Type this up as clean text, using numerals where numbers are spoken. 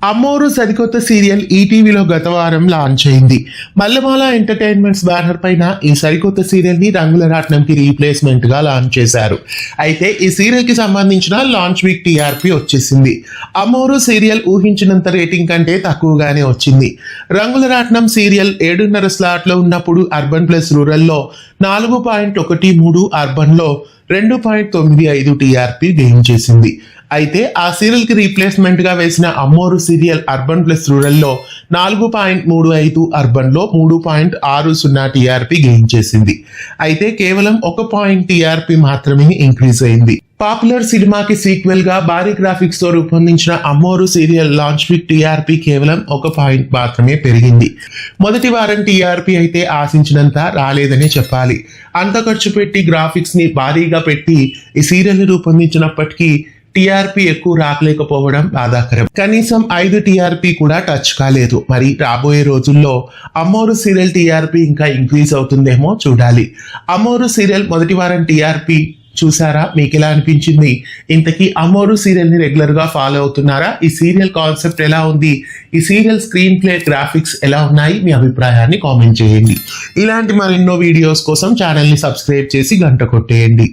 అమ్మోరు సరికొత్త సీరియల్ ఈటీవీలో గత వారం లాంచ్ అయింది. మల్లెమాల ఎంటర్టైన్మెంట్స్ బ్యానర్ పైన ఈ సరికొత్త సీరియల్ ని రంగుల రాట్నంకి రీప్లేస్మెంట్ గా లాంచ్ చేశారు. అయితే ఈ సీరియల్ కి సంబంధించిన లాంచ్ వీక్ టీఆర్పీ వచ్చేసింది. అమ్మోరు సీరియల్ ఊహించినంత రేటింగ్ కంటే తక్కువగానే వచ్చింది. రంగుల రాట్నం సీరియల్ 7:30 స్లాట్ లో ఉన్నప్పుడు అర్బన్ ప్లస్ రూరల్ లో 4.13, అర్బన్ లో 2.95 టీఆర్పీ గెయిన్ చేసింది. అయితే ఆ సీరియల్ కి రీప్లేస్మెంట్ గా వేసిన అమ్మోరు సీరియల్ అర్బన్ ప్లస్ రూరల్ లో 4.35, అర్బన్ లో 3.60 టీఆర్పీ గెయిన్ చేసింది. అయితే కేవలం 1 పాయింట్ టీఆర్పీ మాత్రమే ఇంక్రీజ్ అయింది. పాపులర్ సినిమాకి సీక్వెల్ గా భారీ గ్రాఫిక్స్ తో రూపొందించిన అమ్మోరు సీరియల్ లాంచ్ వీక్ టీఆర్పీ కేవలం 1 పాయింట్ మాత్రమే పెరిగింది. మొదటి వారం టీఆర్పీ అయితే ఆశించినంత రాలేదనే చెప్పాలి. అంత ఖర్చు పెట్టి గ్రాఫిక్స్ ని భారీగా పెట్టి ఈ సీరియల్ ని రూపొందించినప్పటికీ టీఆర్పీ ఎక్కువ రాకలేకపోవడం బాధాకరం. కనీసం 5 టీఆర్పీ కూడా టచ్ కాలేదు. మరి రాబోయే రోజుల్లో అమ్మోరు సీరియల్ టీఆర్పీ ఇంకా ఇంక్రీజ్ అవుతుందేమో చూడాలి. అమ్మోరు సీరియల్ మొదటి వారం టీఆర్పీ చూసారా? మీకు ఎలా అనిపించింది? ఇంతకీ అమ్మోరు సీరియల్ ని రెగ్యులర్ గా ఫాలో అవుతున్నారా? ఈ సీరియల్ కాన్సెప్ట్ ఎలా ఉంది? ఈ సీరియల్ స్క్రీన్ ప్లే, గ్రాఫిక్స్ ఎలా ఉన్నాయి? మీ అభిప్రాయాన్ని కామెంట్ చేయండి. ఇలాంటి మరెన్నో వీడియోస్ కోసం ఛానల్ ని సబ్స్క్రైబ్ చేసి గంట కొట్టేయండి.